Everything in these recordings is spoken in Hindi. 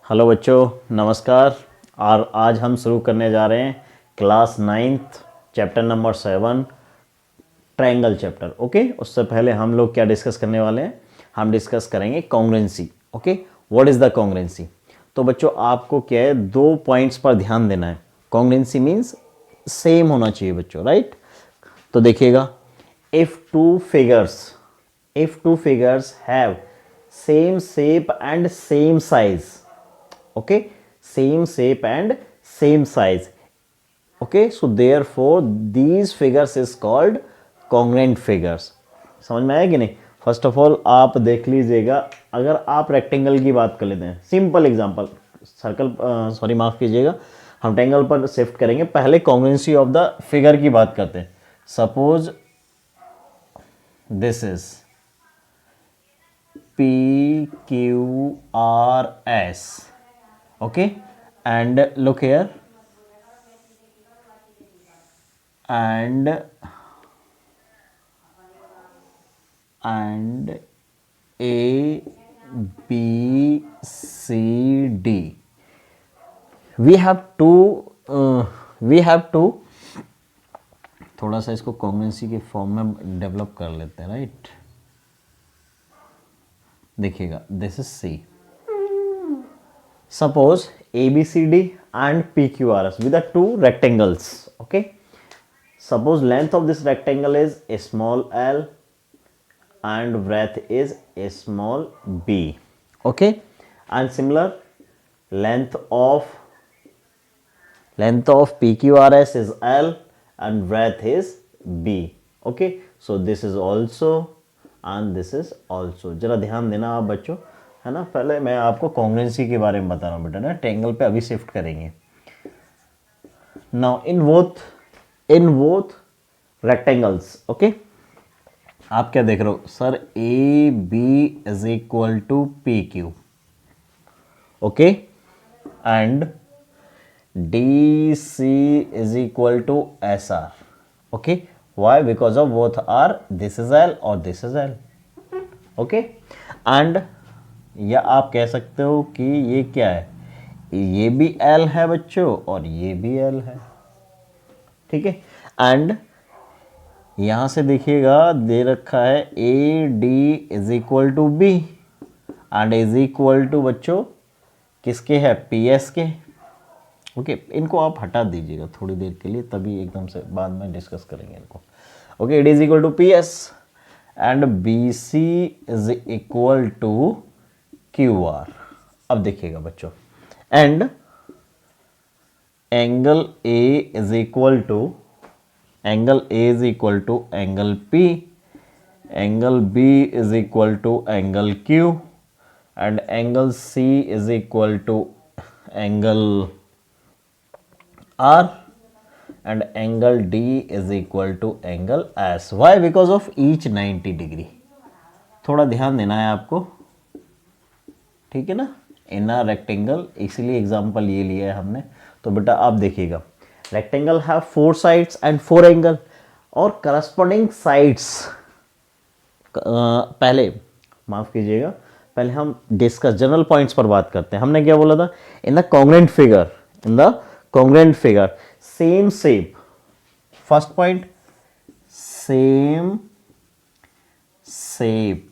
हेलो बच्चों, नमस्कार। और आज हम शुरू करने जा रहे हैं class 9th chapter number 7 triangle chapter. Okay, उससे पहले हम लोग क्या डिस्कस करने वाले हैं? हम डिस्कस करेंगे congruency. Okay, what is the congruency? तो बच्चों आपको क्या है, दो पॉइंट्स पर ध्यान देना है। कॉन्ग्रुएंसी मीन्स सेम होना चाहिए बच्चों, राइट? तो देखिएगा, if two figures have same shape and same size, okay, same shape and same size, okay, so therefore these figures is called congruent figures। समझ में आया कि नहीं? फर्स्ट ऑफ ऑल आप देख लीजिएगा, अगर आप रेक्टेंगल की बात कर लेते हैं, सिंपल एग्जांपल, सर्कल सॉरी माफ कीजिएगा, हम ट्रायंगल पर शिफ्ट करेंगे। पहले कॉन्ग्रुएंसी ऑफ द फिगर की बात करते हैं। Suppose this is PQRS, okay, and look here, and ABCD, we have to थोड़ा सा इसको कॉन्ग्रुएंसी के फॉर्म में डेवलप कर लेते हैं, राइट? देखिएगा, this is C। Suppose ABCD and PQRS with the two rectangles. Okay. Suppose length of this rectangle is a small l and breadth is a small b. Okay. And similar length of PQRS is l and breadth is b. Okay. So this is also and this is also. जरा ध्यान देना आप बच्चों, है ना? पहले मैं आपको कॉन्ग्रुएंसी के बारे में बता रहा हूँ बेटा ना। ट्रायंगल पे अभी शिफ्ट करेंगे। Now in both rectangles, okay, आप क्या देख रहे हो sir? A B is equal to P Q, okay, and D C is equal to S R, okay. Why? Because of both are, this is L और this is L, okay. And या आप कह सकते हो कि ये क्या है, ये भी L है बच्चों और ये भी L है, ठीक है। एंड यहां से देखिएगा, दे रखा है AD is equal to B and is equal to बच्चों किसके है? PS के, ओके। इनको आप हटा दीजिएगा थोड़ी देर के लिए, तभी एकदम से बाद में डिस्कस करेंगे इनको, okay. It is equal to PS and BC is equal to QR। अब देखिएगा बच्चों, and angle A is equal to angle P, angle B is equal to angle Q and angle C is equal to angle R and angle D is equal to angle S। Why? Because of each 90 degree. थोड़ा ध्यान देना है आपको, ठीक है ना? इन अ रेक्टेंगल, इसलिए एग्जांपल ये लिया है हमने। तो बेटा आप देखिएगा, rectangle have 4 sides and 4 angle और करस्पॉन्डिंग साइड्स। पहले माफ कीजिएगा, पहले हम डिस्कस जनरल पॉइंट्स पर बात करते हैं। हमने क्या बोला था? In the congruent figure same shape, first point same shape,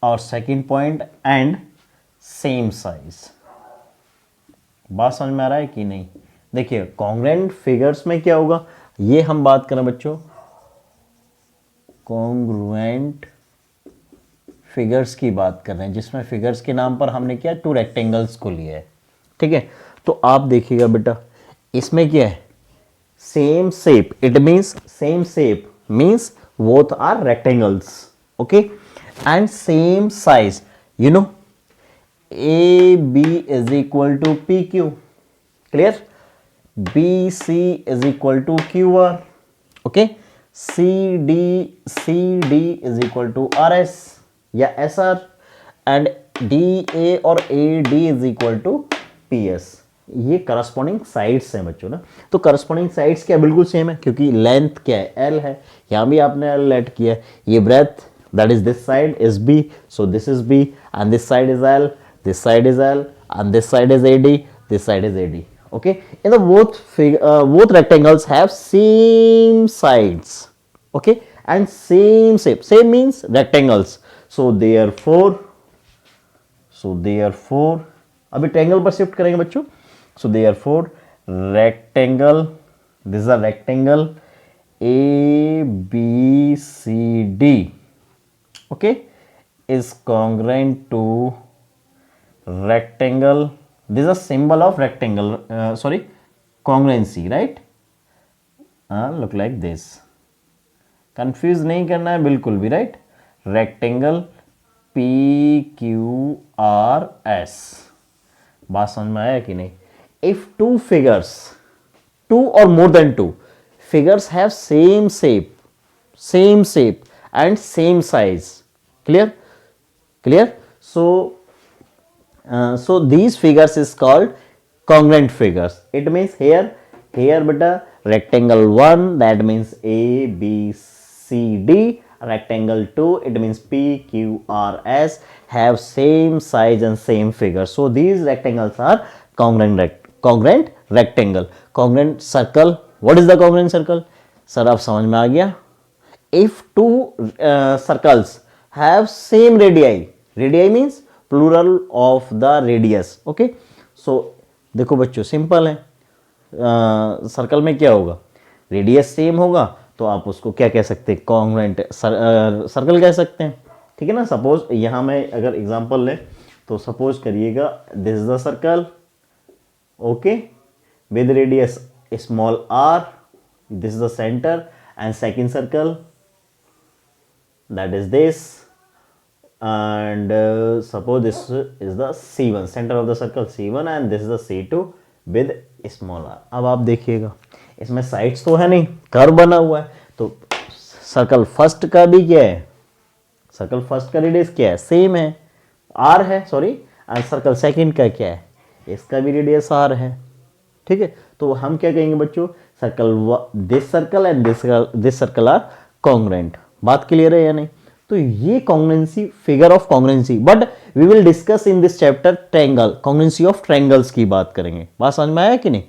और second point and same size. बात समझ में आ रहा है कि नहीं? देखिए, कॉन्ग्रुएंट फिगर्स में क्या होगा, ये हम बात करें बच्चों, कॉन्ग्रुएंट फिगर्स की बात कर रहे हैं, जिसमें फिगर्स के नाम पर हमने क्या, 2 रेक्टेंगल्स को लिया है, ठीक है। तो आप देखिएगा बेटा, इसमें क्या है? Same shape, it means same shape means both are rectangles, okay, and same size, you know, AB is equal to PQ, clear? BC is equal to QR, okay? CD is equal to RS या SR and DA और AD is equal to PS। ये करस्पॉन्डिंग साइड्स हैं बच्चों ना। तो करस्पॉन्डिंग साइड्स क्या बिल्कुल सेम है, क्योंकि लेंथ क्या है? L है, यहाँ भी आपने L लेट किया है। ये breath, that is this side is B, so this is B, and this side is L, this side is L, and this side is AD, this side is AD. Okay, in the both rectangles have same sides, okay, and same shape. Same means rectangles. So therefore अभी ट्रायंगल पर शिफ्ट करेंगे बच्चों. So therefore rectangle, this is a rectangle ABCD, okay, is congruent to rectangle. This is a symbol of rectangle, congruency, right? Look like this. Confuse नहीं करना है बिल्कुल भी, राइट? Rectangle PQRS. बात समझ में आया कि नहीं? इफ टू फिगर्स, टू और more than two figures have same shape and same size. Clear? So these figures is called congruent figures. It means here beta rectangle 1, that means ABCD, rectangle 2, it means PQRS, have same size and same figure. So these rectangles are congruent rectangle. Congruent circle, what is the congruent circle? Sir आप समझ में आ गया? If two circles have same radii means plural of the radius. Okay, so देखो बच्चों सिंपल है. सर्कल में क्या होगा? रेडियस सेम होगा तो आप उसको क्या कह सकते हैं? कॉन्ग्रुएंट सर्कल कह सकते हैं. ठीक है ना? सपोज यहां में अगर एग्जांपल ले तो सपोज करिएगा this is the circle, okay, with radius small r, this is the centre, and second circle that is this, and suppose this is the C1, center of the circle C1, and this is the C2 with small r. अब आप देखिएगा इसमें साइड्स तो है नहीं, कर्व बना हुआ है. तो सर्कल फर्स्ट का भी क्या है? सर्कल फर्स्ट का रेडियस क्या है? सेम है, r है, सॉरी. एंड सर्कल सेकंड का क्या है? इसका भी रेडियस r है. ठीक है, तो हम क्या कहेंगे बच्चों? Circle, this circle and this circle are congruent. बात क्लियर है या नहीं? तो ये congruency, figure of congruency, but we will discuss in this chapter triangle, congruency of triangles की बात करेंगे. बात समझ में आया कि नहीं?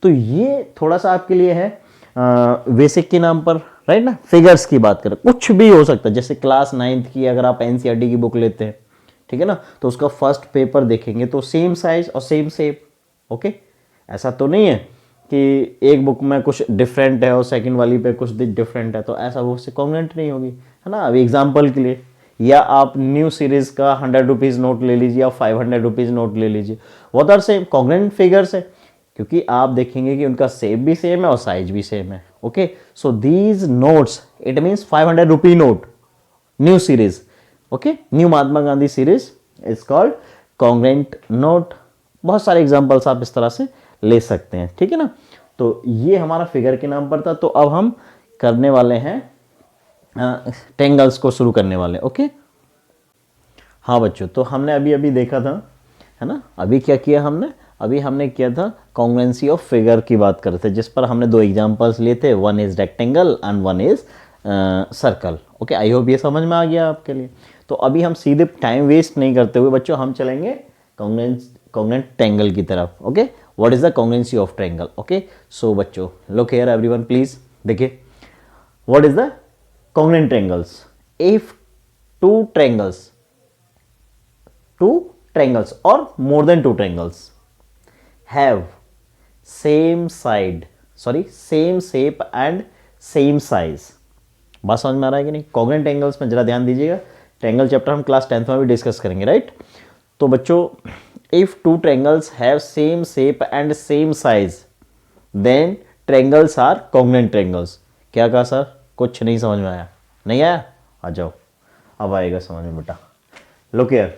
तो ये थोड़ा सा आपके लिए है बेसिक के नाम पर, राइट ना? फिगर्स की बात करें, कुछ भी हो सकता है. जैसे क्लास 9th की अगर आप एनसीईआरटी की बुक लेते हैं, ठीक है ना, तो उसका फर्स्ट पेपर देखेंगे तो सेम साइज और सेम शेप. ओके, ऐसा तो नहीं है कि एक बुक में कुछ डिफरेंट है और सेकंड वाली पे कुछ डिफरेंट है, तो ऐसा वो उससे कॉन्ग्रुएंट नहीं होगी, है ना? अभी एग्जांपल के लिए, या आप न्यू सीरीज का 100 रुपीज़ नोट ले लीजिए या 500 रुपीज़ नोट ले लीजिए, वो आर सेम, कॉन्ग्रुएंट फिगर्स है, क्योंकि आप देखेंगे कि उनका शेप भी सेम है और साइज भी सेम है. Okay, so these notes, it means 500 rupee note, new series, okay, new Mahatma Gandhi series is called congruent note. बहुत सारे एग्जाम्पल्स आप इस तरह से ले सकते हैं. ठीक है ना? तो ये हमारा फिगर के नाम पर था. तो अब हम करने वाले हैं ट्रायंगल्स को शुरू करने वाले. ओके, हाँ बच्चों, तो हमने अभी देखा था, है ना? अभी क्या किया हमने? अभी हमने किया था कॉन्ग्रुएंसी ऑफ फिगर की बात कर रहे थे, जिस पर हमने दो एग्जांपल्स लिए थे. One is rectangle and one is circle. Okay, I hope ये समझ में आ गया आपके लिए. तो अभी हम सीधे टाइम वेस्ट नहीं करते हुए बच्चों हम चलेंगे कॉन्ग्रुएंट ट्रायंगल की तरफ. Okay, what is the congruency of triangle? Okay, so बच्चों लुक हियर एवरीवन प्लीज, देखिए what is the congruent triangles. If two triangles or more than two triangles have same shape and same size. बात समझ में आ रहा है कि नहीं? congruent triangles में जरा ध्यान दीजिएगा. ट्रायंगल चैप्टर हम क्लास 10th में भी डिस्कस करेंगे, राइट? तो बच्चों, if two triangles have same shape and same size, then triangles are congruent triangles. क्या कहा सर? कुछ नहीं समझ में आया? नहीं आया? आ जाओ, अब आएगा समझ में बेटा. Look here,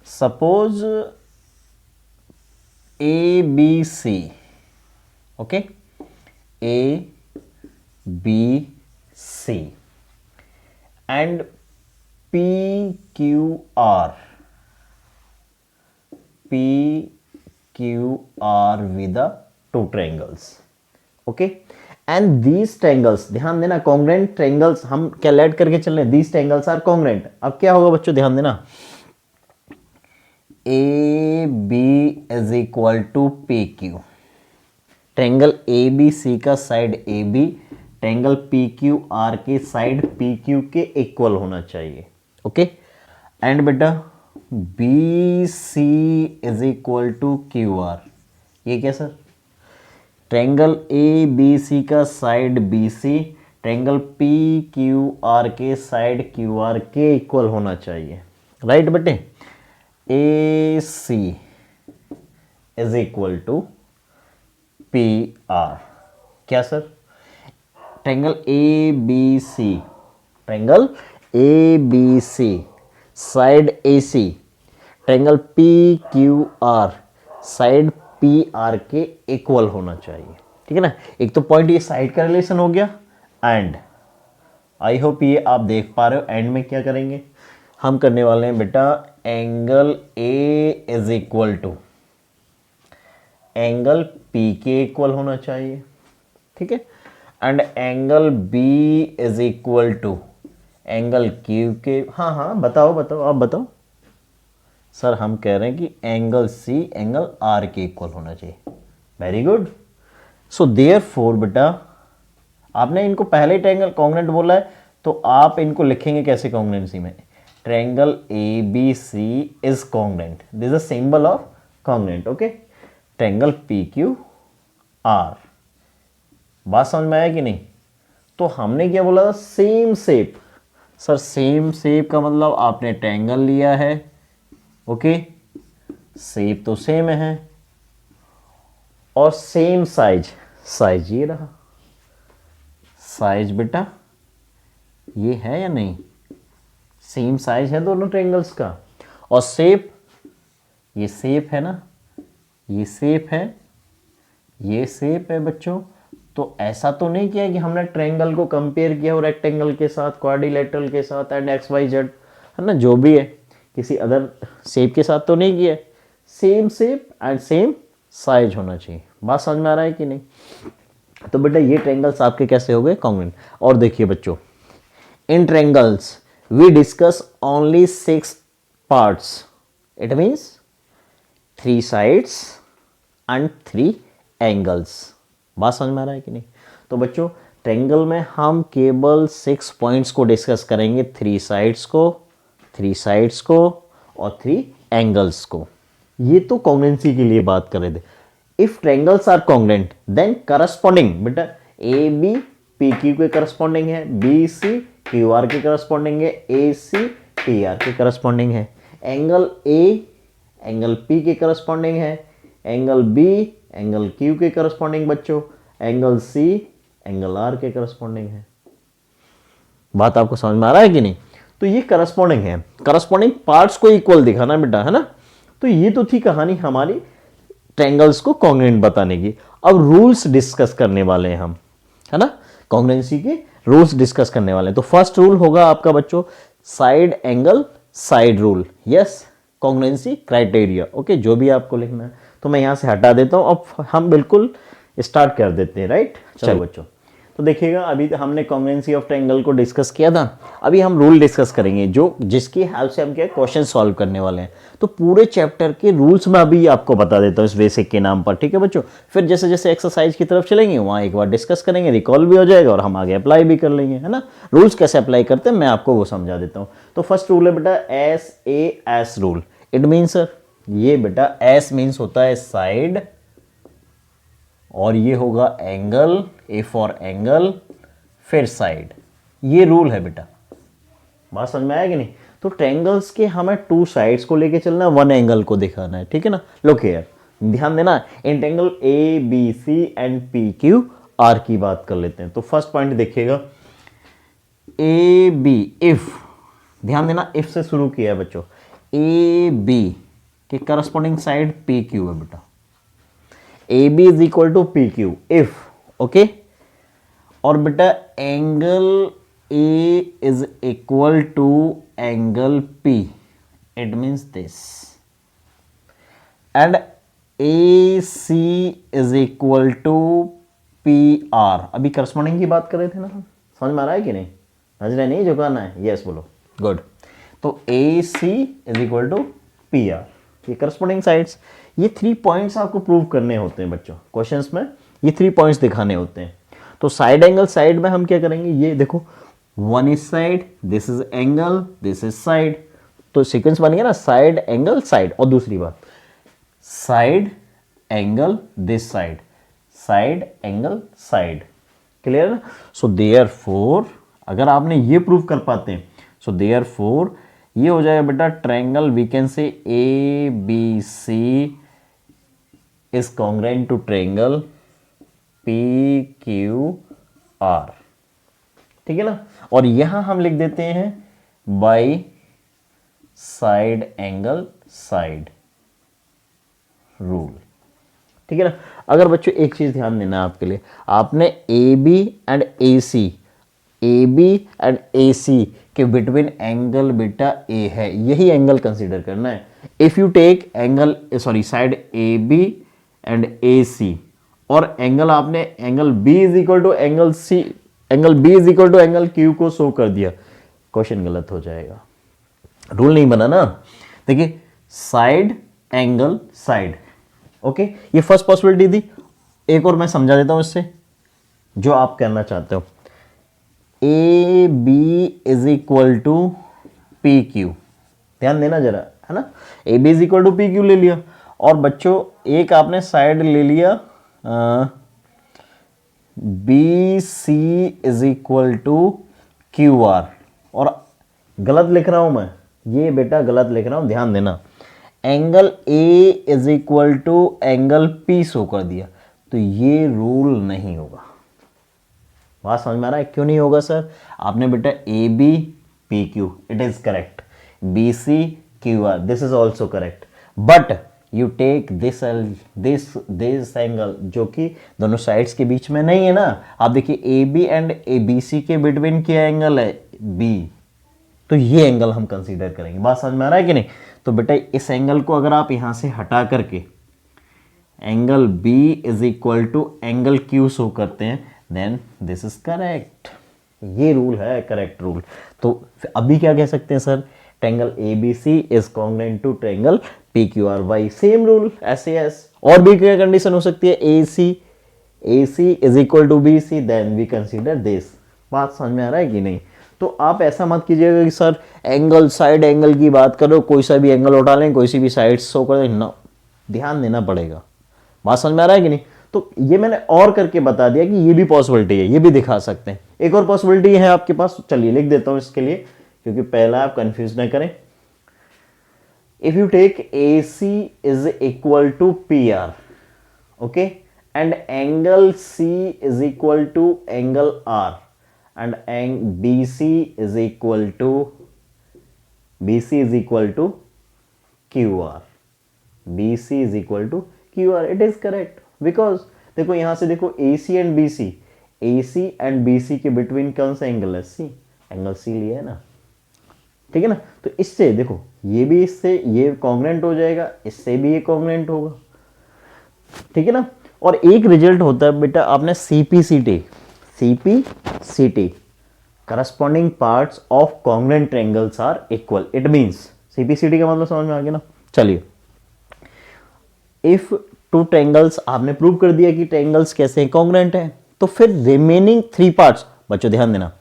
suppose ABC, okay, ABC and PQR with the two triangles. Okay, and these triangles, ध्यान देना, कॉन्ग्रुएंट ट्रायंगल्स हम क्या ऐड करके चल रहे हैं? These triangles are congruent. अब क्या होगा बच्चों, ध्यान देना, ABC B is equal to P Q. Triangle A B C का side A B triangle P Q R के साइड पी क्यू के इक्वल होना चाहिए। ओके एंड बेटा B C is equal to Q R, ये क्या sir? Triangle A B C का side B C triangle P Q R के साइड क्यू आर के इक्वल होना चाहिए, राइट बेटे? A C is equal to P R, क्या sir? Triangle A B C, triangle A B C side A C triangle P Q R side P R के इक्वल होना चाहिए, ठीक है ना? एक तो पॉइंट ये साइड का रिलेशन हो गया एंड आई होप ये आप देख पा रहे हो। एंड में क्या करेंगे हम? करने वाले हैं बेटा angle A is equal to angle P के इक्वल होना चाहिए, ठीक है? And angle B is equal to angle Q के, हाँ बताओ आप बताओ। सर हम कह रहे हैं कि एंगल सी एंगल आर के इक्वल होना चाहिए। Very good. सो देयरफॉर बेटा आपने इनको पहले ही ट्रायंगल कॉन्ग्रुएंट बोला है, तो आप इनको लिखेंगे कैसे कॉन्ग्रुएंसी में? Triangle A B C is congruent, this is a symbol of congruent. Okay, triangle P Q R. बात समझ में आया कि नहीं? तो हमने क्या बोला था? Same shape. Sir same shape का मतलब आपने ट्रायंगल लिया है, ओके, शेप तो सेम है और सेम साइज, साइज ये रहा। साइज बेटा ये है या नहीं? सेम साइज है दोनों ट्रायंगल्स का। और शेप, ये शेप है ना, ये शेप है, ये शेप है बच्चों। तो ऐसा तो नहीं किया कि हमने ट्रायंगल को कंपेयर किया हो रेक्टेंगल के साथ, क्वाड्रिलेटरल के साथ एंड एक्स वाई जेड, है ना, जो भी है, किसी अदर शेप के साथ तो नहीं किया। Same shape and same size होना चाहिए। बात समझ में आ रहा है कि नहीं? तो बेटा ये ट्रायंगल्स आपके कैसे हो गए? कॉन्ग्रुएंट। और देखिए बच्चों, in triangles we discuss only 6 parts, it means 3 sides and 3 angles. बात समझ में आ रहा है कि नहीं? तो बच्चों ट्रायंगल में हम केवल 6 पॉइंट्स को डिस्कस करेंगे, 3 साइड्स को, 3 साइड्स को और 3 एंगल्स को। ये तो कॉन्ग्रुएंसी के लिए बात कर रहे थे। If triangles are congruent then corresponding बेटा ए बी पी क्यू के करस्पॉन्डिंग है, बी सी क्यू आर के करस्पॉन्डिंग है, ए सी पी आर के करस्पॉन्डिंग है, एंगल ए एंगल पी के करस्पॉन्डिंग है, एंगल बी एंगल क्यू के करस्पॉन्डिंग बच्चों, एंगल सी एंगल आर के करस्पॉन्डिंग है। बात आपको समझ में आ रहा है कि नहीं? तो ये करस्पॉन्डिंग है, करस्पॉन्डिंग पार्ट्स को इक्वल दिखाना बेटा, है ना? तो ये तो थी कहानी हमारी ट्रायंगल्स को कॉन्ग्रुएंट बताने की। अब रूल्स डिस्कस करने वाले हैं हम, है ना? कॉन्ग्रुएंसी के रूल्स डिस्कस करने वाले हैं। तो फर्स्ट रूल होगा आपका बच्चों side angle side rule, yes, congruency criteria. Okay, जो भी आपको लिखना है तो मैं यहां से हटा देता हूं। अब हम बिल्कुल स्टार्ट कर देते हैं, राइट? चलो बच्चों, तो देखिएगा अभी हमने कॉन्ग्रुएंसी ऑफ ट्रायंगल को डिस्कस किया था। अभी हम रूल डिस्कस करेंगे जो जिसकी हेल्प से हम क्या क्वेश्चन सॉल्व करने वाले हैं। तो पूरे चैप्टर के रूल्स में अभी आपको बता देता हूँ इस बेसिक के नाम पर, ठीक है बच्चों? फिर जैसे जैसे एक्सरसाइज की तरफ चलेंगे वहाँ एक बार डिस्कस करेंगे, रिकॉल भी हो जाएगा और हम आगे अप्लाई भी कर लेंगे, है ना? रूल्स कैसे अप्लाई करते हैं मैं आपको वो समझा देता हूँ। तो फर्स्ट रूल है बेटा SAS rule. It means sir ये बेटा S मीन्स होता है साइड और ये होगा एंगल, A फॉर एंगल, फिर साइड। ये रूल है बेटा। बात समझ में आया कि नहीं? तो ट्रायंगल्स के हमें 2 साइड्स को लेके चलना है, 1 एंगल को दिखाना है, ठीक है ना? लुक हियर, ध्यान देना, in triangle A B C and P Q R की बात कर लेते हैं। तो फर्स्ट पॉइंट देखिएगा ए बी, इफ, ध्यान देना इफ से शुरू किया है बच्चों, ए बी के करस्पॉन्डिंग साइड पी क्यू है बेटा। A B is equal to P Q if, okay, और बेटा angle A is equal to angle P, it means this, and A C is equal to P R. अभी करस्पॉन्डिंग की बात कर रहे थे ना हम, समझ में आ रहा है कि नहीं? नजरें नहीं झुकाना है, यस बोलो, गुड। तो A C is equal to P R, ये करस्पॉन्डिंग साइड्स। ये 3 पॉइंट्स आपको प्रूव करने होते हैं बच्चों, क्वेश्चंस में ये 3 पॉइंट्स दिखाने होते हैं। तो साइड एंगल साइड में हम क्या करेंगे, ये देखो one is side, this is angle, this is side, तो सीक्वेंस बन गया ना, साइड एंगल साइड। और दूसरी बात, side angle this side, side angle side, clear ना। सो देयरफॉर अगर आपने ये प्रूव कर पाते हैं, सो देयरफॉर ये हो जाएगा बेटा triangle, we can say A B C is congruent to triangle P Q R, ठीक है ना। और यहां हम लिख देते हैं by side angle side rule, ठीक है ना। अगर बच्चों एक चीज ध्यान देना आपके लिए, आपने A B and A C, A B and A C के बिटवीन एंगल बेटा ए है, यही एंगल कंसीडर करना है। If you take angle sorry side A B and A C और एंगल आपने angle B is equal to angle C, angle B is equal to angle Q को शो कर दिया, क्वेश्चन गलत हो जाएगा, रूल नहीं बना ना। देखिए साइड एंगल साइड, ओके, ये फर्स्ट पॉसिबिलिटी थी। एक और मैं समझा देता हूं इससे जो आप करना चाहते हो, A B is equal to P Q, ध्यान देना जरा, है ना। A B is equal to P Q ले लिया, और बच्चों एक आपने साइड ले लिया B C is equal to Q R, और गलत लिख रहा हूं मैं, ये बेटा गलत लिख रहा हूं, ध्यान देना। Angle A is equal to angle P show कर दिया, तो ये रूल नहीं होगा। बात समझ में आ रहा है क्यों नहीं होगा सर? आपने बेटा A B P Q, it is correct, B C Q R, this is also correct, but you take this this angle जो कि दोनों साइड्स के बीच में नहीं है ना। आप देखिए A B and A B C के बिटवीन क्या एंगल है, बी, तो ये एंगल हम कंसीडर करेंगे। बात समझ में आ रहा है कि नहीं? तो बेटा इस एंगल को अगर आप यहां से हटा करके angle B is equal to angle Q show करते हैं, देन दिस इज करेक्ट, ये रूल है करेक्ट रूल। तो अभी क्या कह सकते हैं sir, triangle ABC is congruent to triangle PQRY, same rule ऐसे एस। और भी क्या कंडीशन हो सकती है, AC is equal to BC, then we consider this. बात समझ में आ रहा है कि नहीं? तो आप ऐसा मत कीजिएगा कि सर एंगल साइड एंगल की बात करो, कोई सा भी एंगल उठा लें, कोई सी भी साइड शो कर दें, ना, ध्यान देना पड़ेगा। बात समझ में आ रहा है कि नहीं? तो ये मैंने और करके बता दिया कि ये भी पॉसिबिलिटी है, ये भी दिखा सकते हैं। एक और पॉसिबिलिटी है आपके पास, चलिए लिख देता हूं इसके लिए, क्योंकि पहला आप कंफ्यूज ना करें। If you take AC is equal to PR, okay, and angle C is equal to angle R, and BC is equal to QR, BC is equal to QR, it is correct, because देखो यहां से देखो AC and BC के बिटवीन कौन सा एंगल है, C, एंगल C लिया है ना, ठीक है ना। तो इससे देखो ये भी इससे ये कॉन्ग्रुएंट हो जाएगा, इससे भी ये कॉन्ग्रुएंट होगा, ठीक है ना। और एक रिजल्ट होता है बेटा, आपने CPCT corresponding parts of congruent triangles are equal, it means CPCT का मतलब समझ में आ गया ना। चलिए, if two triangles आपने प्रूव कर दिया कि ट्रायंगल्स कैसे हैं, कॉन्ग्रुएंट है, तो फिर रिमेनिंग 3 पार्ट्स, बच्चों ध्यान देना,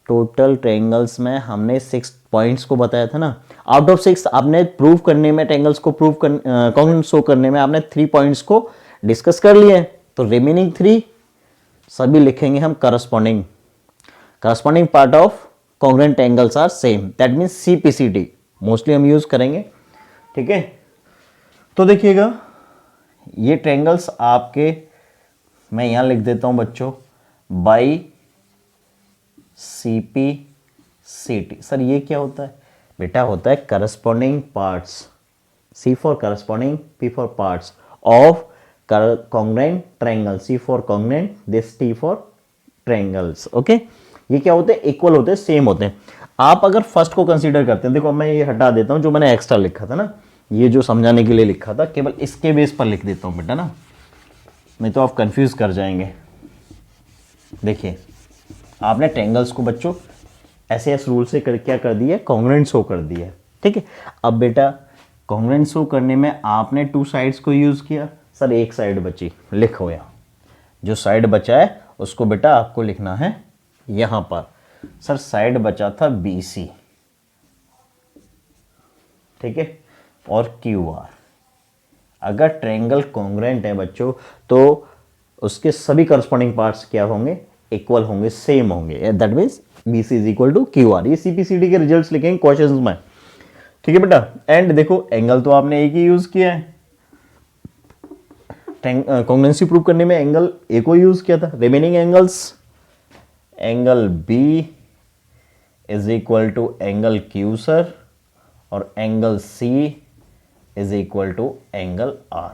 टोटल ट्रायंगल्स में हमने 6 पॉइंट्स को बताया था ना, आउट ऑफ 6 आपने प्रूव करने में, ट्रायंगल्स को प्रूव कॉन्ग्रुएंट शो करने में आपने 3 पॉइंट्स को डिस्कस कर लिए हैं, तो रिमेनिंग 3 सभी लिखेंगे हम corresponding part of congruent angles are same, that means CPCT mostly हम यूज करेंगे, ठीक है। तो देखिएगा ये ट्रायंगल्स आपके, मैं यहां लिख देता हूं बच्चों, बाई CPCT। सर ये क्या होता है बेटा? होता है corresponding parts, C for corresponding, P for parts of congruent triangle, C for congruent, this T for triangles, okay. ये क्या होते हैं? इक्वल होते हैं, सेम होते हैं। आप अगर फर्स्ट को कंसीडर करते हैं, देखो मैं ये हटा देता हूं जो मैंने एक्स्ट्रा लिखा था ना, ये जो समझाने के लिए लिखा था, केवल इसके बेस पर लिख देता हूं बेटा ना, नहीं तो आप कंफ्यूज कर जाएंगे। देखिए आपने ट्रायंगल्स को बच्चों ऐसे रूल से क्या कर दिया, कॉन्ग्रुएंट शो कर दिया, ठीक है। अब बेटा कॉन्ग्रुएंट शो करने में आपने टू साइड्स को यूज़ किया, सर एक साइड बची, लिखो यहाँ जो साइड बचा है उसको बेटा आपको लिखना है यहाँ पर। सर साइड बचा था BC, ठीक है, और QR। अगर ट्रायंगल कॉन्ग्रुएंट है बच्चों तो उसके सभी करस्पॉन्डिंग पार्ट्स क्या होंगे, इक्वल होंगे, सेम होंगे, that means BC is equal to QR। ये CPCD के रिजल्ट्स लिखेंगे क्वेश्चंस में, ठीक है बेटा। एंड देखो एंगल तो आपने एक ही यूज किया है, कॉन्ग्रुएंसी प्रूव करने में एंगल ए को यूज किया था। Remaining angles, angle B is equal to angle Q sir, और angle C is equal to angle R।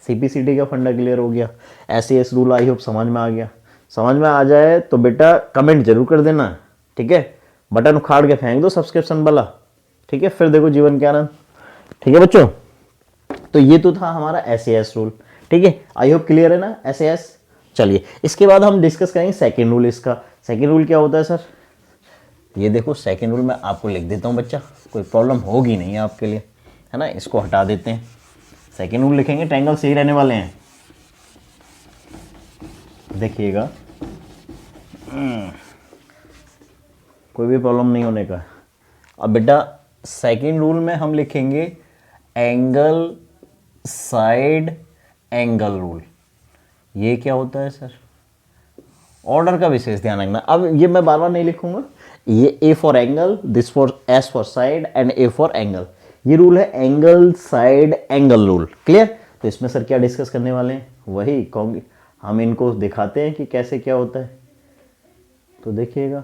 CPCD का फंडा क्लियर हो गया। SAS रूल आई होप समझ में आ गया। समझ में आ जाए तो बेटा कमेंट जरूर कर देना, ठीक है, बटन उखाड़ के फेंक दो सब्सक्रिप्शन वाला, ठीक है, फिर देखो जीवन के आनंद, ठीक है बच्चों। तो ये तो था हमारा SAS रूल, ठीक है, आई होप क्लियर है ना SAS। चलिए इसके बाद हम डिस्कस करेंगे सेकेंड रूल। इसका सेकेंड रूल क्या होता है सर, ये देखो सेकेंड रूल मैं आपको लिख देता हूँ बच्चा, कोई प्रॉब्लम होगी नहीं आपके लिए, है ना। इसको हटा देते हैं, सेकेंड रूल लिखेंगे, ट्रायंगल सही रहने वाले हैं, देखिएगा कोई भी प्रॉब्लम नहीं होने का। अब बेटा सेकेंड रूल में हम लिखेंगे एंगल साइड एंगल रूल। ये क्या होता है सर, ऑर्डर का विशेष ध्यान रखना। अब ये मैं बार बार नहीं लिखूंगा, ये A for angle, this for S for side and A for angle. ये रूल है angle side angle rule, clear. तो इसमें सर क्या डिस्कस करने वाले हैं, वही हम इनको दिखाते हैं कि कैसे क्या होता है, तो देखिएगा,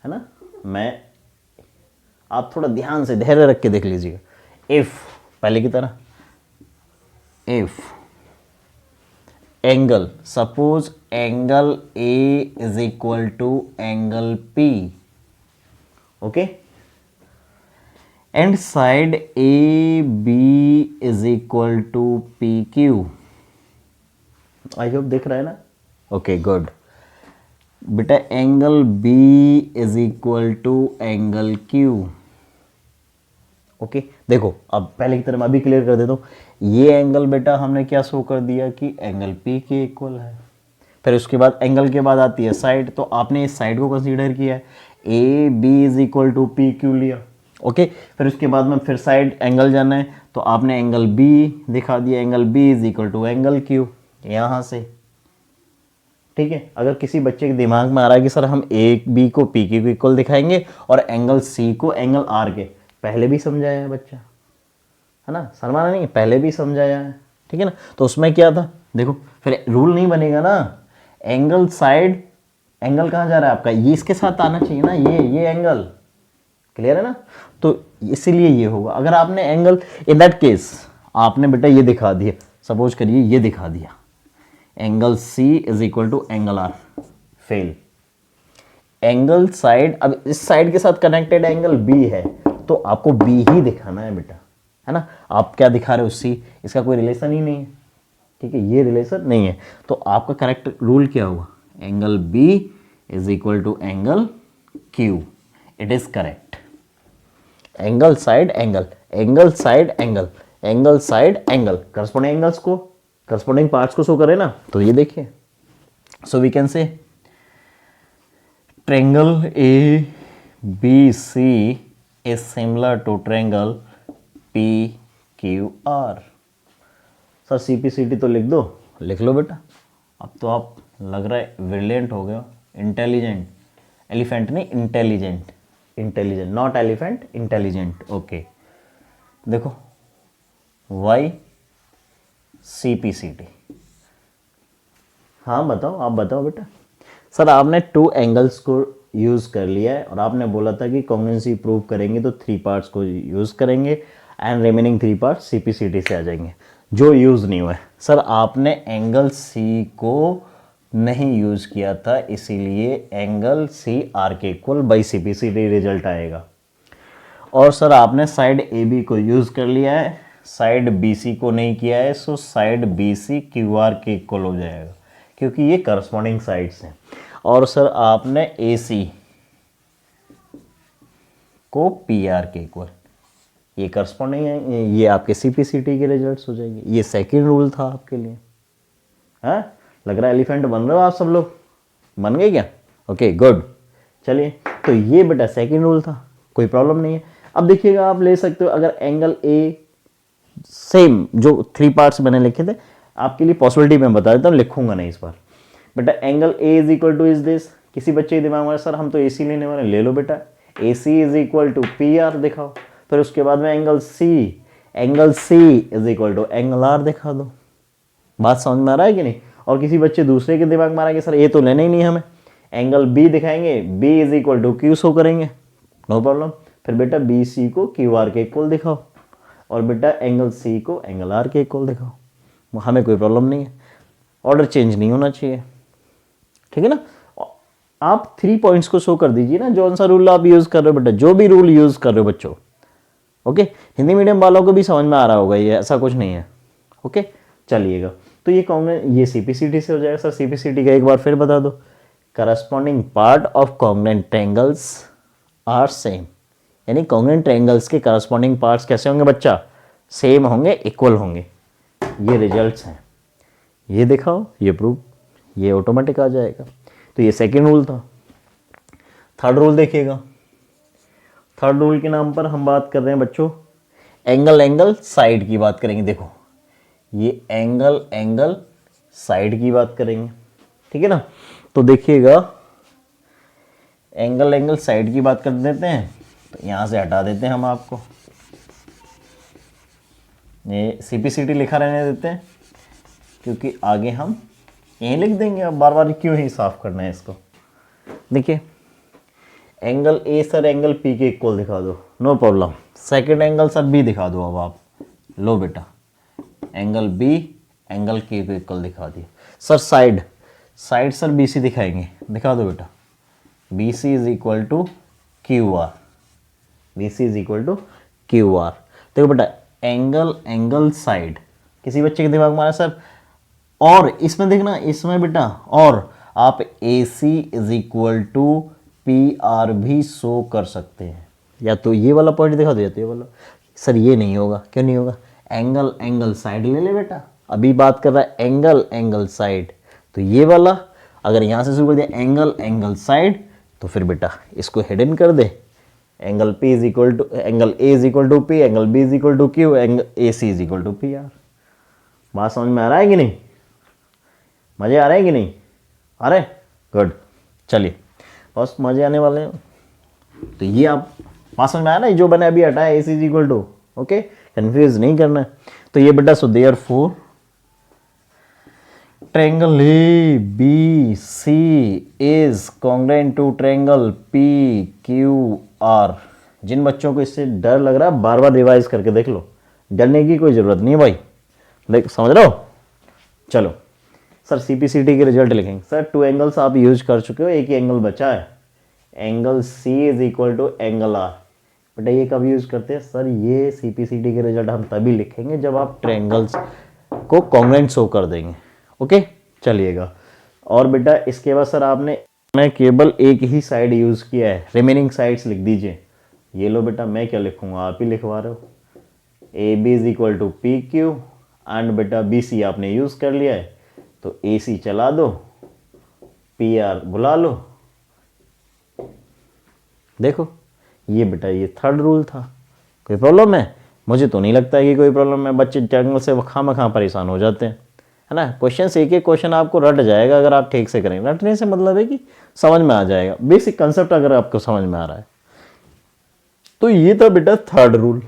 है ना। मैं आप थोड़ा ध्यान से धैर्य रख के देख लीजिएगा। इफ पहले की तरह, if angle, suppose angle A is equal to angle P, okay, and side AB is equal to PQ। I hope दिख रहा है ना, ओके गुड। बेटा angle B is equal to angle Q, okay. देखो अब पहले की तरह मैं अभी क्लियर कर देता हूँ। ये एंगल बेटा हमने क्या शो कर दिया कि एंगल P के इक्वल है। फिर उसके बाद एंगल के बाद आती है साइड, तो आपने इस साइड को कंसीडर किया है, AB is equal to PQ लिया, ओके। फिर उसके बाद में फिर साइड एंगल जाना है, तो आपने एंगल B दिखा दिया, angle B is equal to angle Q यहाँ से, ठीक है। अगर किसी बच्चे के दिमाग में आ रहा है कि सर हम AB को PQ को इक्वल दिखाएंगे और एंगल C को एंगल R के, पहले भी समझाया है बच्चा, है ना, शर्माना नहीं, पहले भी समझाया है, ठीक है ना। तो उसमें क्या था, देखो फिर रूल नहीं बनेगा ना, एंगल साइड एंगल कहाँ जा रहा है आपका, ये इसके साथ आना चाहिए ना, ये एंगल, क्लियर है ना। तो इसीलिए ये होगा। अगर आपने एंगल इन दैट केस आपने बेटा ये दिखा दिया, सपोज करिए ये दिखा दिया, angle C is equal to angle R, fail. Angle side, अब इस साइड के साथ कनेक्टेड एंगल B है, तो आपको B ही दिखाना है बेटा, है ना। आप क्या दिखा रहे हो C, इसका कोई रिलेशन ही नहीं है, ठीक है, ये रिलेशन नहीं है। तो आपका करेक्ट रूल क्या हुआ, angle B is equal to angle Q, it is correct. Angle side angle, angle side angle, angle side angle, corresponding angles को, करस्पॉन्डिंग पार्ट्स को शो करे ना। तो ये देखिए, so we can say triangle ABC is similar to triangle PQR। Sir CPCD तो लिख दो, लिख लो बेटा। अब तो आप लग रहा है ब्रिलियंट हो गए, इंटेलिजेंट, एलिफेंट नहीं intelligent, intelligent not elephant, intelligent, okay. देखो Y CPCD, हाँ बताओ, आप बताओ बेटा। सर आपने टू एंगल्स को यूज़ कर लिया है और आपने बोला था कि कॉन्ग्रुएंसी प्रूव करेंगे तो थ्री पार्ट्स को यूज़ करेंगे and remaining three parts CPCD से आ जाएंगे जो यूज़ नहीं हुआ है। सर आपने एंगल C को नहीं यूज़ किया था, इसीलिए एंगल CR के इक्वल बाई CPCD रिजल्ट आएगा। और सर आपने साइड AB को यूज़ कर लिया है, साइड BC को नहीं किया है, सो साइड BC QR के इक्वल हो जाएगा क्योंकि ये करस्पॉन्डिंग साइड्स हैं। और सर आपने AC को PR के इक्वल, ये करस्पॉन्डिंग है, ये आपके सीपीसीटी के रिजल्ट्स हो जाएंगे। ये सेकंड रूल था आपके लिए। हाँ, लग रहा है एलिफेंट बन रहे हो आप सब लोग, बन गए क्या? Okay good. चलिए, तो ये बेटा सेकंड रूल था, कोई प्रॉब्लम नहीं है। अब देखिएगा, आप ले सकते हो अगर एंगल ए सेम जो 3 पार्ट्स मैंने लिखे थे आपके लिए, पॉसिबिलिटी मैं बता देता हूँ, लिखूंगा नहीं इस बार। बेटा angle A is equal two is this, किसी बच्चे के दिमाग में सर हम तो ए सी लेने वाले, ले लो बेटा, A C is equal to P R दिखाओ। फिर उसके बाद में angle C is equal to angle R दिखा दो। बात समझ में आ रहा है कि नहीं? और किसी बच्चे दूसरे के दिमाग में आ रहा है कि सर ये तो लेना ही नहीं हमें, एंगल बी दिखाएंगे, B is equal to Q show करेंगे, नो प्रॉब्लम। फिर बेटा बी सी को क्यू आर के इक्वल दिखाओ, और बेटा एंगल सी को एंगल आर के इक्वल दिखाओ, हमें कोई प्रॉब्लम नहीं है, ऑर्डर चेंज नहीं होना चाहिए, ठीक है ना। आप 3 पॉइंट्स को शो कर दीजिए ना, जो सा रूल आप यूज कर रहे हो बेटा, जो भी रूल यूज कर रहे हो बच्चों। ओके, हिंदी मीडियम वालों को भी समझ में आ रहा होगा ये, ऐसा कुछ नहीं है। ओके, चलिएगा, तो ये कॉन्ग्रेंट, ये सीपीसीटी से हो जाएगा। सर सीपीसीटी का एक बार फिर बता दो, corresponding part of congruent triangles are same, यानी कॉन्ग्रेंट ट्रायंगल्स के करस्पॉन्डिंग पार्ट्स कैसे होंगे बच्चा? सेम होंगे, इक्वल होंगे। ये रिजल्ट्स हैं, ये दिखाओ, ये प्रूफ, ये ऑटोमेटिक आ जाएगा। तो ये सेकेंड रूल था। थर्ड रूल देखिएगा, थर्ड रूल के नाम पर हम बात कर रहे हैं बच्चों, एंगल साइड की बात करेंगे। देखो ये एंगल साइड की बात करेंगे, ठीक है ना। तो देखिएगा, एंगल साइड की बात कर देते हैं, तो यहां से हटा देते हैं हम आपको, ये सीपीसीटी लिखा रहने देते हैं, क्योंकि आगे हम यहीं लिख देंगे, अब बार बार क्यों ही साफ करना है इसको। देखिए angle A sir angle P के इक्वल दिखा दो, no problem. Second angle sir B दिखा दो, अब आप लो बेटा, एंगल बी एंगल के इक्वल दिखा दिया। Sir side sir B C दिखाएंगे, दिखा दो बेटा, B C is equal to Q R, B C is equal to Q R. देखो बेटा एंगल साइड, किसी बच्चे के दिमाग में आ रहा है सर, और इसमें देखना, इसमें बेटा और आप A C is equal to P R भी शो कर सकते हैं, या तो ये वाला पॉइंट दिखा दो या तो ये वाला। सर ये नहीं होगा, क्यों नहीं होगा? एंगल साइड ले ले बेटा, अभी बात कर रहा है एंगल साइड, तो ये वाला अगर यहाँ से शुरू कर दिया एंगल साइड, तो फिर बेटा इसको हिडन कर दे, angle P is equal to angle A is equal to P, angle B is equal to Q, angle A C is equal to P R. बात समझ में आ रहा है कि नहीं? मजे आ रहे हैं कि नहीं आ रहे? गुड, चलिए बस मजे आने वाले हैं। तो ये आप बात समझ में आया ना, जो बने अभी हटाया, A C is equal to, okay, confuse नहीं करना है। तो ये बेटा so therefore triangle A B C is congruent to triangle P Q R. जिन बच्चों को इससे डर लग रहा है, बार बार रिवाइज करके देख लो, डरने की कोई जरूरत नहीं है भाई, देख समझ रहे हो। चलो सर सीपीसीटी के रिजल्ट लिखेंगे। सर 2 एंगल्स आप यूज कर चुके हो, एक ही एंगल बचा है, angle C is equal to angle R. बेटा ये कब यूज करते हैं सर? ये सीपीसीटी के रिजल्ट हम तभी लिखेंगे जब आप ट्रायंगल्स को कॉन्ग्रुएंट शो कर देंगे, ओके। चलिएगा, और बेटा इसके बाद सर आपने, मैं केवल एक ही साइड यूज किया है, रिमेनिंग साइड्स लिख दीजिए। ये लो बेटा, मैं क्या लिखूंगा, आप ही लिखवा रहे हो, A B is equal to P Q, and बेटा बी सी आपने यूज कर लिया है, तो ए सी चला दो, पी आर बुला लो। देखो ये बेटा ये थर्ड रूल था, कोई प्रॉब्लम है? मुझे तो नहीं लगता है कि कोई प्रॉब्लम है, बच्चे ट्रायंगल से खामा परेशान हो जाते हैं, है ना। क्वेश्चन एक एक क्वेश्चन आपको रट जाएगा अगर आप ठीक से करेंगे, रटने से मतलब है कि समझ में आ जाएगा, बेसिक कंसेप्ट अगर आपको समझ में आ रहा है। तो ये था बेटा थर्ड रूल।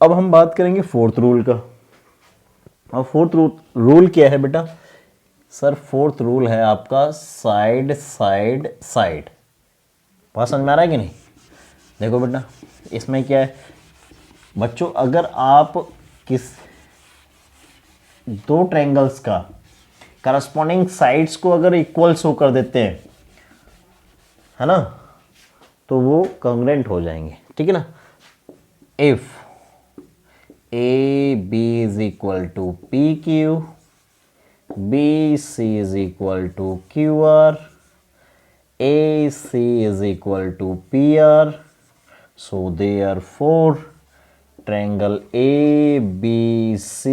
अब हम बात करेंगे फोर्थ रूल का। अब फोर्थ रूल क्या है बेटा? सर फोर्थ रूल है आपका साइड साइड साइड। बात समझ में आ रहा है कि नहीं? देखो बेटा इसमें क्या है बच्चों, अगर आप किस 2 ट्रायंगल्स का करस्पॉन्डिंग साइड्स को अगर इक्वल शो कर देते हैं, है ना, तो वो कॉन्ग्रुएंट हो जाएंगे, ठीक है ना। If A B is equal to P Q, B C is equal to Q R, A C is equal to P R, so therefore triangle ABC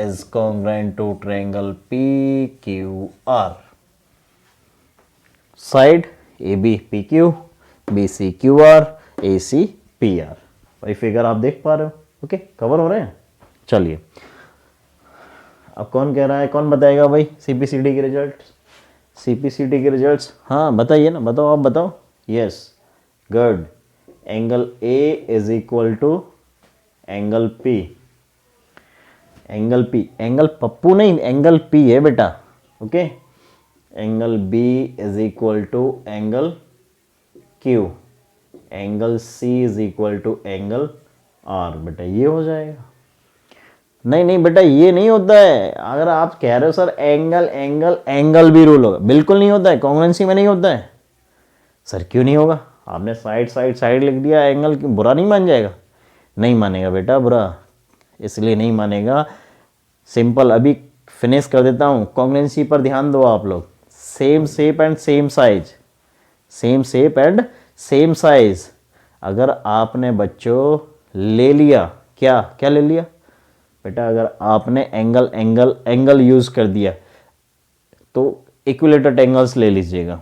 is congruent to triangle PQR. Side AB PQ, BC QR, AC PR. भाई फिगर आप देख पा रहे हो? ओके, कवर हो रहे हैं। चलिए, अब कौन कह रहा है, कौन बताएगा भाई सीपीसीडी के रिजल्ट? सीपीसीडी के रिजल्ट्स, हाँ बताइए ना, बताओ, आप बताओ। Yes, good. Angle A is equal to angle P, angle P, angle Pappu नहीं, एंगल पी है बेटा। Okay, angle B is equal to angle Q, angle C is equal to angle R. बेटा ये हो जाएगा। नहीं नहीं बेटा, ये नहीं होता है। अगर आप कह रहे हो सर एंगल एंगल एंगल भी रूल होगा, बिल्कुल नहीं होता है, कॉन्ग्रुएंसी में नहीं होता है। सर क्यों नहीं होगा? आपने साइड साइड साइड लिख दिया, एंगल बुरा नहीं मान जाएगा? नहीं मानेगा बेटा बुरा, इसलिए नहीं मानेगा। सिंपल, अभी फिनिश कर देता हूँ। कॉन्ग्रुएंसी पर ध्यान दो आप लोग। Same shape and same size, same shape and same size. अगर आपने बच्चों ले लिया, क्या क्या ले लिया बेटा? अगर आपने एंगल एंगल एंगल यूज कर दिया तो इक्विलेटरल एंगल्स ले लीजिएगा।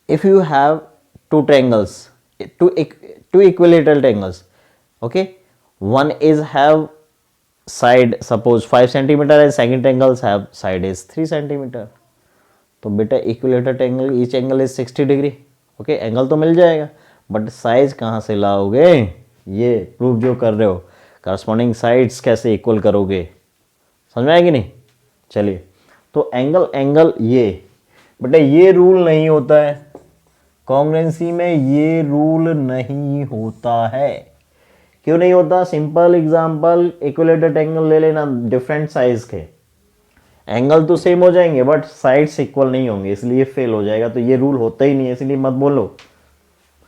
If you have two triangles, two equilateral angles, okay, one is have side suppose 5 centimeter and second angles have side is 3 centimeter, तो बेटा equilateral angle each angle is 60 degree. Okay, angle तो मिल जाएगा, बट साइज कहाँ से लाओगे? ये प्रूफ जो कर रहे हो, करस्पॉन्डिंग साइड्स कैसे इक्वल करोगे? समझ में आएगी नहीं? चलिए, तो एंगल एंगल ये बेटा ये रूल नहीं होता है कॉन्ग्रुएंसी में, ये रूल नहीं होता है। क्यों नहीं होता? सिंपल एग्जांपल, इक्विलेटरल एंगल ले लेना, डिफरेंट साइज के एंगल तो सेम हो जाएंगे बट साइड्स इक्वल नहीं होंगे, इसलिए फेल हो जाएगा। तो ये रूल होता ही नहीं है, इसलिए मत बोलो,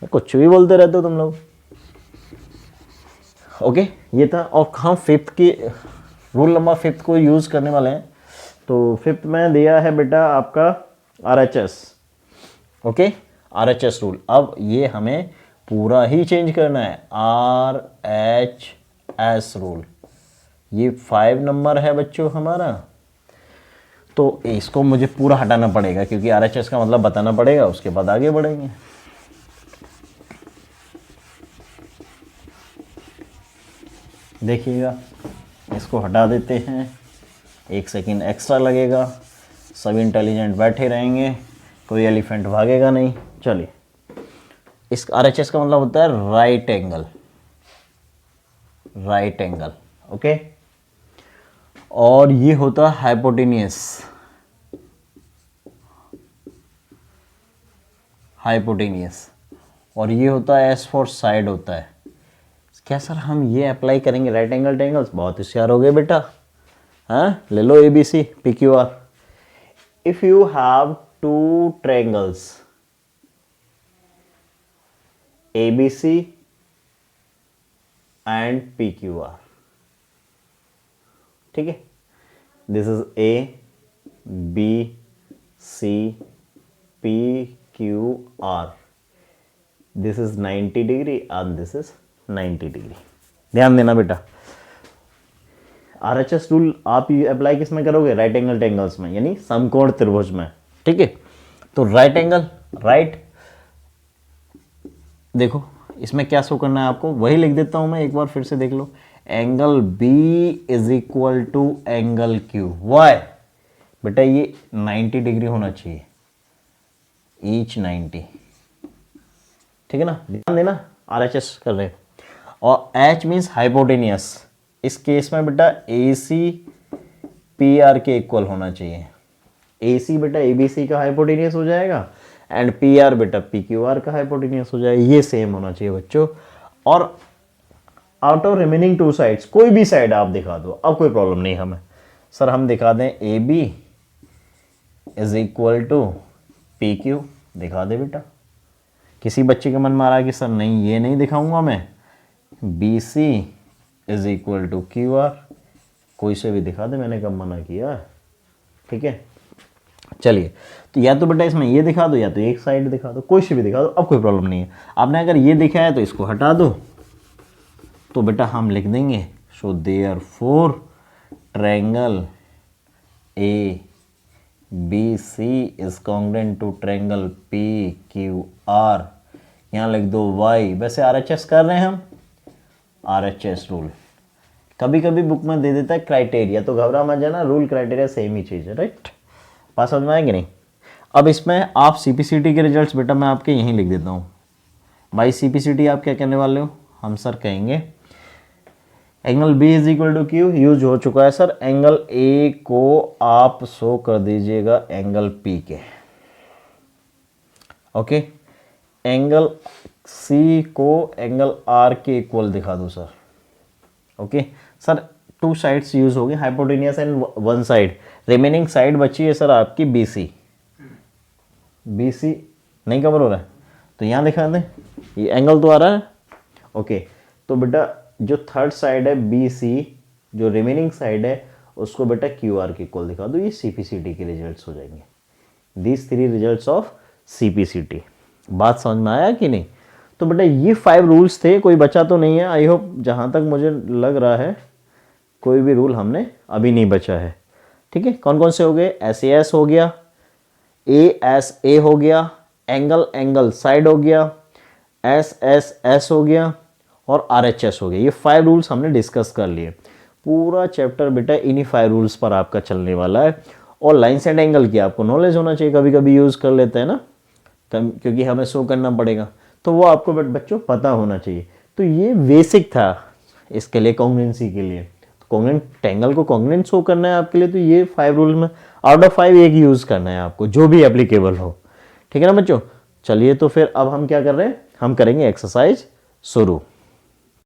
कुछ भी बोलते रहते हो तुम लोग। ओके, ये था। और हम फिफ्थ की रूल नंबर 5 को यूज करने वाले हैं। तो 5th में दिया है बेटा आपका RHS। Okay, RHS rule. अब ये हमें पूरा ही चेंज करना है, RHS रूल। ये 5 नंबर है बच्चों हमारा, तो इसको मुझे पूरा हटाना पड़ेगा क्योंकि RHS का मतलब बताना पड़ेगा, उसके बाद आगे बढ़ेंगे। देखिएगा, इसको हटा देते हैं, 1 सेकेंड एक्स्ट्रा लगेगा, सब इंटेलिजेंट बैठे रहेंगे, कोई एलिफेंट भागेगा नहीं। चलिए, इस RHS का मतलब होता है right angle, right angle. Okay, और ये होता है हाइपोटेनियस, हाइपोटेनियस। और ये होता है एस फॉर साइड होता है। क्या सर हम ये अप्लाई करेंगे राइट एंगल ट्रायंगल्स? बहुत होशियार हो गए बेटा। हाँ, ले लो ABC PQR। If you have two triangles ABC and PQR, ठीक है, this is ABC PQR, this is 90 degree and this is 90 degree. ध्यान देना बेटा, RHS रूल आप अप्लाई किस में करोगे? राइट एंगल ट्रायंगल्स में, यानी समकोण त्रिभुज में। ठीक है, तो राइट एंगल, राइट, देखो इसमें क्या शो करना है आपको, वही लिख देता हूं मैं, एक बार फिर से देख लो। Angle B is equal to angle Q। Why बेटा? ये 90 डिग्री होना चाहिए, ईच 90, ठीक है ना? ध्यान देना, RHS कर रहे हैं। और H मीन्स हाइपोटेनियस, इस केस में बेटा AC PR के इक्वल होना चाहिए। AC बेटा ABC का हाइपोटेनियस हो जाएगा एंड PR बेटा PQR का हाइपोटेनियस हो जाएगा। ये सेम होना चाहिए बच्चों। और आउट ऑफ रिमेनिंग 2 साइड्स कोई भी साइड आप दिखा दो, अब कोई प्रॉब्लम नहीं हमें। सर हम दिखा दें AB is equal to PQ, दिखा दे बेटा। किसी बच्चे के मन में आ रहा है कि सर नहीं ये नहीं दिखाऊंगा मैं, BC is equal to QR, कोई से भी दिखा दे, मैंने कब मना किया? ठीक है, चलिए, तो या तो बेटा इसमें ये दिखा दो या तो एक साइड दिखा दो, कोई सी भी दिखा दो, अब कोई प्रॉब्लम नहीं है। आपने अगर ये दिखा है तो इसको हटा दो, तो बेटा हम लिख देंगे so therefore triangle A B C is congruent to triangle P Q R, यहाँ लिख दो वाई। वैसे RHS कर रहे हैं हम, RHS रूल। कभी कभी बुक में दे देता है क्राइटेरिया, तो घबरा मत जाना, रूल क्राइटेरिया सेम ही चीज़ है, राइट। पास समझ में आएगी नहीं। अब इसमें आप CPCT के रिजल्ट्स बेटा मैं आपके यहीं लिख देता हूँ। भाई CPCT आप क्या कहने वाले हो, हम सर कहेंगे angle B is equal to Q use हो चुका है सर, एंगल A को आप शो कर दीजिएगा एंगल P के, ओके। एंगल C को एंगल R के इक्वल दिखा दो sir, okay. Sir two sides use हो गए, hypotenuse and one side, remaining side बची है सर आपकी BC। BC नहीं कवर हो रहा है तो यहाँ दिखा दें, ये एंगल तो आ रहा है, ओके। तो बेटा जो थर्ड साइड है BC, जो रिमेनिंग साइड है उसको बेटा QR के इक्वल दिखा दो। ये CPCT के रिजल्ट्स हो जाएंगे, दीज 3 रिजल्ट्स ऑफ CPCT। बात समझ में आया कि नहीं। तो बेटा ये 5 रूल्स थे, कोई बचा तो नहीं है। आई होप, जहाँ तक मुझे लग रहा है कोई भी रूल हमने अभी नहीं बचा है, ठीक है। कौन कौन से हो गए, SAS हो गया, ASA हो गया, एंगल साइड हो गया, SSS हो गया और RHS हो गया। ये 5 रूल्स हमने डिस्कस कर लिए। पूरा चैप्टर बेटा इन्हीं 5 रूल्स पर आपका चलने वाला है। और लाइन्स एंड एंगल की आपको नॉलेज होना चाहिए, कभी कभी यूज़ कर लेते हैं ना, क्योंकि हमें शो करना पड़ेगा, तो वो आपको बच्चों पता होना चाहिए। तो ये बेसिक था इसके लिए, कॉन्ग्रुएंसी के लिए। कॉन्ग्रुएंट एंगल को कॉन्ग्रुएंट शो करना है आपके लिए, तो ये 5 रूल में आउट ऑफ 5 एक यूज़ करना है आपको, जो भी एप्लीकेबल हो, ठीक है ना बच्चों। चलिए तो फिर अब हम क्या कर रहे हैं, हम करेंगे एक्सरसाइज शुरू।